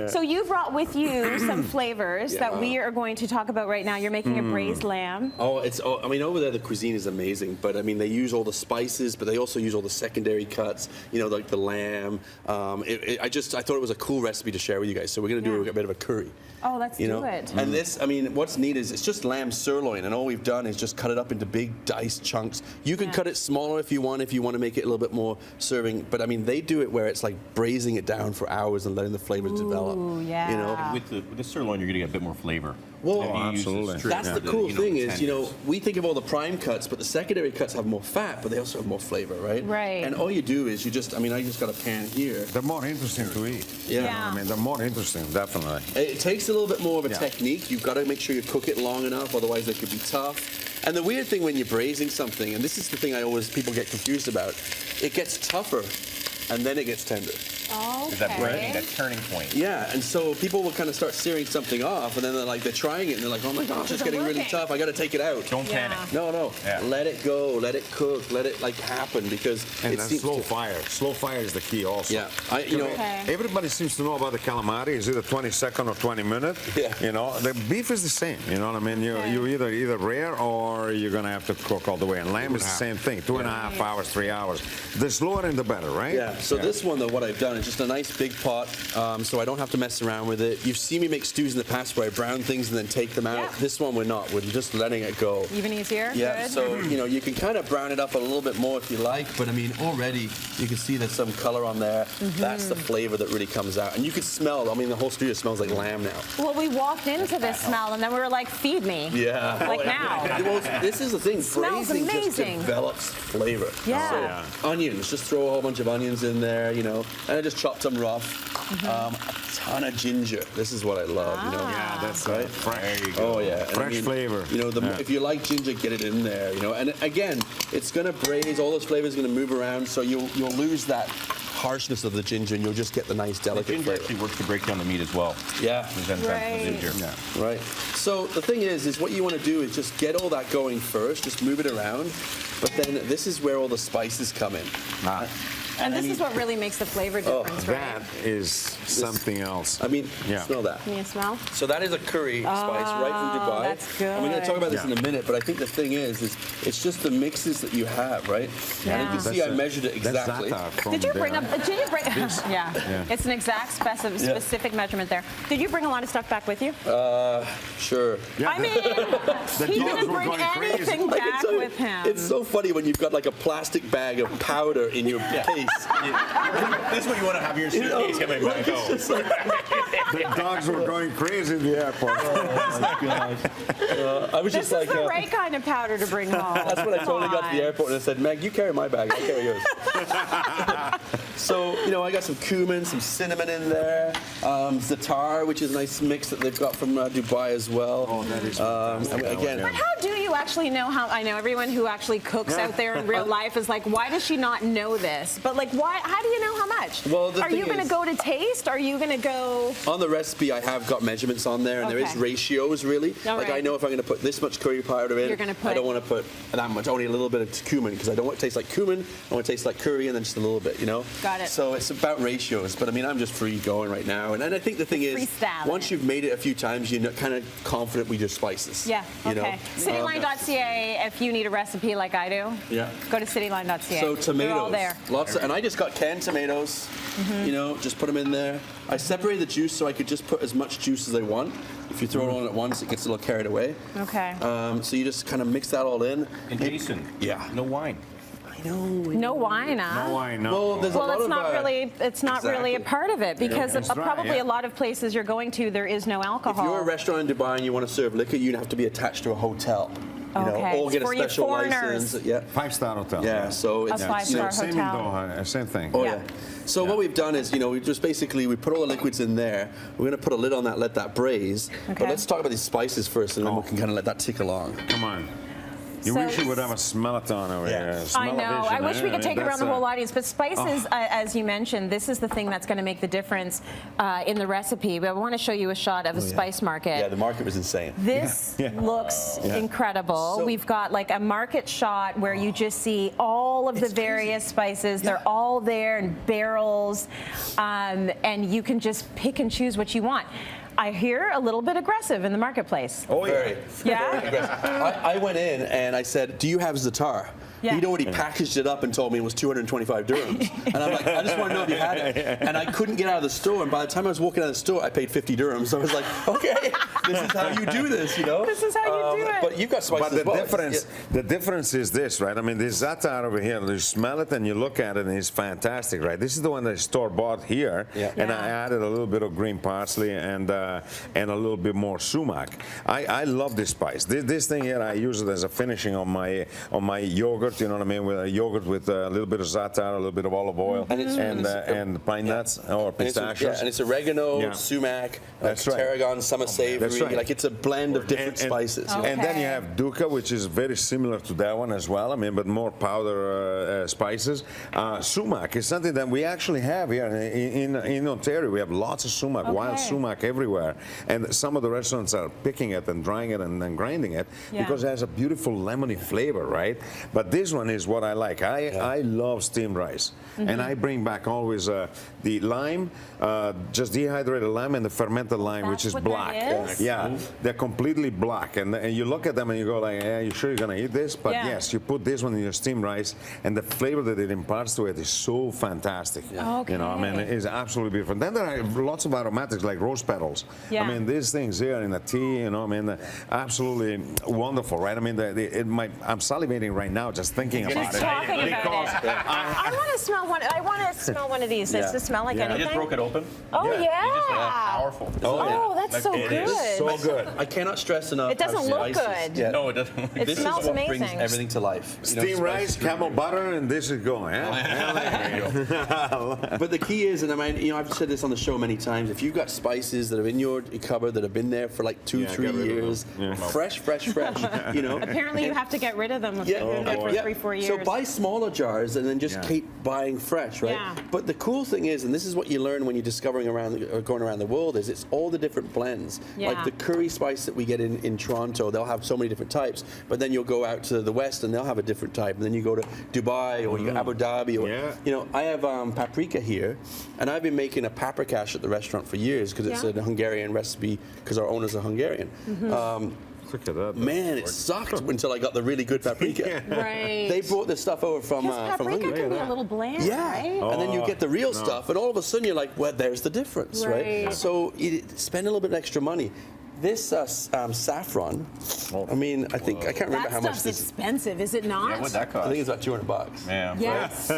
So you brought with you some flavors that we are going to talk about right now. You're making a braised lamb. I mean, over there the cuisine is amazing, but I mean they use all the spices, but they also use all the secondary cuts. You know, like the lamb. I thought it was a cool recipe to share with you guys. So we're going to do a bit of a curry. Oh, let's do it. And this, I mean, what's neat is it's just lamb sirloin, and all we've done is just cut it up into big diced chunks. You can cut it smaller if you want to make it a little bit more serving. But I mean, they do it where it's like braising it down for hours and letting the flavors develop. Yeah. You know, And with the sirloin, you're getting a bit more flavor. Well, absolutely. That's the cool thing is, you know, we think of all the prime cuts, but the secondary cuts have more fat, but they also have more flavor, right? Right. And all you do is you just, I mean, I just got a pan here. They're more interesting to eat. Yeah. I mean, they're more interesting, definitely. It takes a little bit more of a technique. You've got to make sure you cook it long enough, otherwise they could be tough. And the weird thing when you're braising something, and this is the thing people get confused about, it gets tougher and then it gets tender. Okay. Is that breaking, that turning point? Yeah, and so people will kind of start searing something off, and then they're trying it, and they're like, oh my gosh, it's getting really tough. I got to take it out. Don't panic. No. Yeah. Let it go. Let it cook. Let it happen because And it then seems slow fire. Slow fire is the key also. Yeah, Everybody seems to know about the calamari. Is it a 20-second or 20-minute? Yeah. You know, the beef is the same. You know what I mean? You either rare or you're gonna have to cook all the way. And lamb is the same thing. 2.5 hours, 3 hours. The slower and the better, right? Yeah. So this one though, what I've done is just a nice big pot, so I don't have to mess around with it. You've seen me make stews in the past where I brown things and then take them out. Yeah. This one we're not. We're just letting it go. Even easier? Yeah, Good. so, you know, you can kind of brown it up a little bit more if you like, but I mean, already you can see there's some color on there. That's the flavor that really comes out. And you can smell, I mean, the whole studio smells like lamb now. Well, we walked into this smell and then we were like, feed me. Yeah. Like now. Well, this is the thing, Smells braising just amazing. develops flavor. Yeah. So, onions, just throw a whole bunch of onions in there, you know, and I just chopped them rough. A ton of ginger. This is what I love, you know. Yeah, that's right. Fresh. Oh yeah, and Fresh flavor. You know, if you like ginger, get it in there. You know, and again, it's going to braise. All those flavors going to move around, so you'll lose that harshness of the ginger, and you'll just get the nice delicate The ginger flavor. actually works to break down the meat as well. Yeah. There's enzymes Right. in the ginger. Yeah. Right. So the thing is what you want to do is just get all that going first. Just move it around, but then this is where all the spices come in. And this is what really makes the flavor difference, right? That is something else. I mean, Yeah. smell that. Can you smell? So that is a curry spice right from Dubai. that's good. And we're going to talk about this in a minute, but I think the thing is it's just the mixes that you have, right? Yeah. And you can see I measured it exactly. Did you bring yeah. It's an exact specific measurement there. Did you bring a lot of stuff back with you? Sure. Yeah, I mean, he didn't bring anything back with him. It's so funny when you've got like a plastic bag of powder in your case. This is what you want to have in your suitcase coming back home. The dogs were going crazy in the airport. I was This just like, is the right kind of powder to bring home. that's when I totally got to the airport and I said, Meg, you carry my bag, I'll carry yours. So, you know, I got some cumin, some cinnamon in there, za'atar, which is a nice mix that they've got from Dubai as well. Oh, that is again, But how do you actually know how? I know everyone who actually cooks out there in real life is like, why does she not know this? But like, why? How do you know how much? Well, the are thing you going to is- go to taste? Are you going to go? on the recipe, I have got measurements on there, and there is Okay. ratios, really. All Like, right. I know if I'm going to put this much curry powder in, You're gonna I put- don't want to put that much, only a little bit of cumin, because I don't want it to taste like cumin, I want it to taste like curry, and then just a little bit, you know? Got it. So it's about ratios, but I mean, I'm just free going right now. And I think the thing is, Freestyling. once you've made it a few times, you're kind of confident with your spices. Yeah. You Okay. know? Cityline.ca. If you need a recipe like I do, Yeah. go to cityline.ca. So tomatoes, They're all there. lots of, and I just got canned tomatoes. You know, just put them in there. I separated the juice so I could just put as much juice as I want. If you throw it on at once, it gets a little carried away. Okay. So you just kind of mix that all in. And Jason, no wine. I know. No wine, huh? No, I know. Well, there's a lot Well, of, it's not really a part of it because That's right, probably yeah. a lot of places you're going to, there is no if alcohol. you're a restaurant in Dubai and you want to serve liquor, you'd have to be attached to a hotel. You know, Okay. or get a For you special foreigners. license. Yeah. 5-star hotel. Yeah, so it's five-star Same in hotel. Doha, same thing. Oh Yeah. yeah. So what we've done is, you know, we just basically we put all the liquids in there. We're going to put a lid on that, let that braise. Okay. But let's talk about these spices first, and then we can kind of let that tick along. Come on. You So- wish you would have a smell-a-thon over Yeah. here. I know. I wish we could take around the whole audience, but spices, Oh. as you mentioned, this is the thing that's going to make the difference in the recipe. But I want to show you a shot of a spice market. Yeah, the market was insane. This looks incredible. So- We've got like a market shot where you just see all of the various spices. They're all there in barrels, and you can just pick and choose what you want. I hear a little bit aggressive in the marketplace. Oh, yeah. Very, Yeah? very aggressive. I went in and I said, "Do you have za'atar?" Yeah. He'd already packaged it up and told me it was 225 dirhams. And I'm like, I just want to know if you had it. And I couldn't get out of the store. And by the time I was walking out of the store, I paid 50 dirhams. So I was like, okay, this is how you do this, you know? This is how you do it. But you've got spices But the as well. difference, the difference is this, right? I mean, this za'atar over here, you smell it and you look at it, and it's fantastic, right? This is the one that is store-bought here, Yeah. and Yeah. I added a little bit of green parsley and a little bit more sumac. I love this spice. This thing here, I use it as a finishing on my yogurt. You know what I mean? With yogurt with a little bit of za'atar, a little bit of olive oil, and pine nuts or pistachios. And it's oregano, Yeah. sumac, That's right. tarragon, summer savory. That's right. Like it's a blend of different spices. Oh. And then you Okay. have dukkha, which is very similar to that one as well. I mean, but more powder spices. Sumac is something that we actually have here in Ontario. We have lots of sumac, wild Okay. sumac everywhere. And some of the restaurants are picking it and drying it and then grinding it Yeah. because it has a beautiful lemony flavor, right? But this one is what I like. I love steamed rice. And I bring back always the lime, just dehydrated lime and the fermented lime, which That's is what black. that is? Yeah, they're completely black. And you look at them and you go like, yeah, you sure you're going to eat this? But Yeah. yes, you put this one in your steamed rice and the flavor that it imparts to it is so fantastic. You know, I mean, Okay. it's absolutely beautiful. Then there are lots of aromatics like rose petals. Yeah. I mean, these things here in the tea, you know, I mean, absolutely wonderful, right? I mean, I'm salivating right now just thinking about Just it. talking about Because it. I want to smell one. I want to smell one of these. Does this smell like Yeah. I anything? just broke it open. Oh Yeah. yeah. Powerful. Oh, that's so It good. is so good. I cannot stress enough. It doesn't how look spices- good. Yeah. No, it doesn't. It This smells is what brings amazing. everything to life. You know, Steamed rice, spices- camel butter, and this is going. But the key is, and I mean, you know, I've said this on the show many times. If you've got spices that are in your cupboard that have been there for like 2, Yeah, 3 get rid of them. years, Yeah. fresh, you know. Apparently, you have to get rid of them if they've been there for 3-4 years. So buy smaller jars and then just Yeah. keep buying fresh, right? Yeah. But the cool thing is, and this is what you learn when you're discovering or going around the world, is it's all the different blends. Yeah. Like the curry spice that we get in Toronto, they'll have so many different types. But then you'll go out to the West and they'll have a different type. And then you go to Dubai or you go to Abu Dhabi. Or, Yeah. You know, I have paprika here, and I've been making a paprikash at the restaurant for years because it's Yeah. a Hungarian recipe because our owners are Hungarian. Look at that. Man, it sucked until I got the really good paprika. Right. They brought this stuff over from Because paprika Hungary. can be a little bland, Yeah, right? and then you get the real no. stuff, and all of a sudden you're like, well, there's the difference, right? Right. So you spend a little bit extra money. This saffron, I mean, I can't remember That how much stuff's this is. expensive, is it not? Yeah, what'd that I cost? think it's about $200. Yeah. Yes.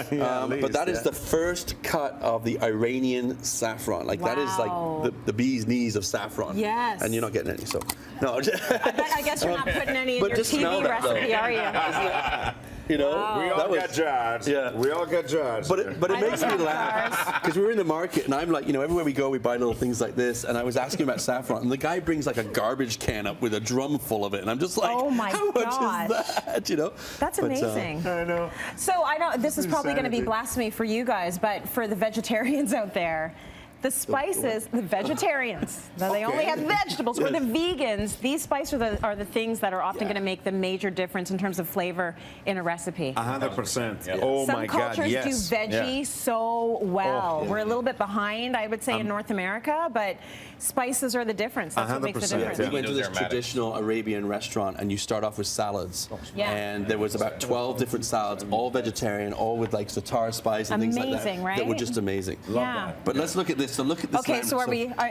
But that is the first cut of the Iranian saffron. Like that is Wow. like the bee's knees of saffron. Yes. And you're not getting any, so no. I guess you're not putting any in But your just smell TV that, though. recipe, are you? You know, We all that was- got jars. Yeah. We all got jars. But it I makes me don't have laugh because we were in the market and I'm like, you know, everywhere we go, we buy little things like this. And I was asking about saffron, and the guy brings like a garbage can up with a drum full of it, and I'm just like, Oh my how much gosh. is that? You know, That's But, amazing. I know. So I know this is probably going to be Insanity. blasphemy for you guys, but for the vegetarians out there, the spices, the vegetarians, now they only have vegetables, or the vegans, these spices are the things that are often going to make the major difference in terms of flavor in a recipe. 100%. Oh Some my God, cultures yes. do veggie so well. Oh, yeah. We're a little bit behind, I would say, in North America, but spices are the difference. That's what makes the 100%, difference. we yeah. went to Those this aromatics. traditional Arabian restaurant, and you start off with salads. Yeah. And there was about 12 different salads, all vegetarian, all with like za'atar spice and things like that. Amazing, That were right? just amazing. Yeah. But let's look at this. So look at this. Okay, lamb. so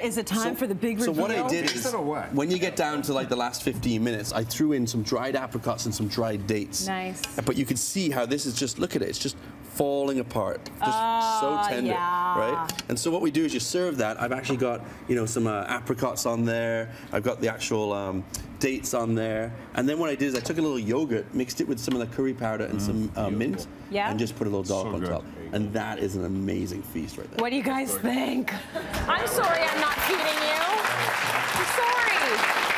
is it time for the big So reveal? what I did Is is, it or what? when you get down to like the last 15 minutes, I threw in some dried apricots and some dried dates. Nice. But you can see how this is just, look at it, it's just falling apart, just so tender, yeah. right? And so what we do is you serve that. I've actually got, you know, some apricots on there. I've got the actual dates on there. And then what I did is I took a little yogurt, mixed it with some of the curry powder and some mint, Yeah. and just put a little dollop So on good. top. And that is an amazing feast right there. What do you guys think? I'm sorry I'm not feeding you. I'm sorry.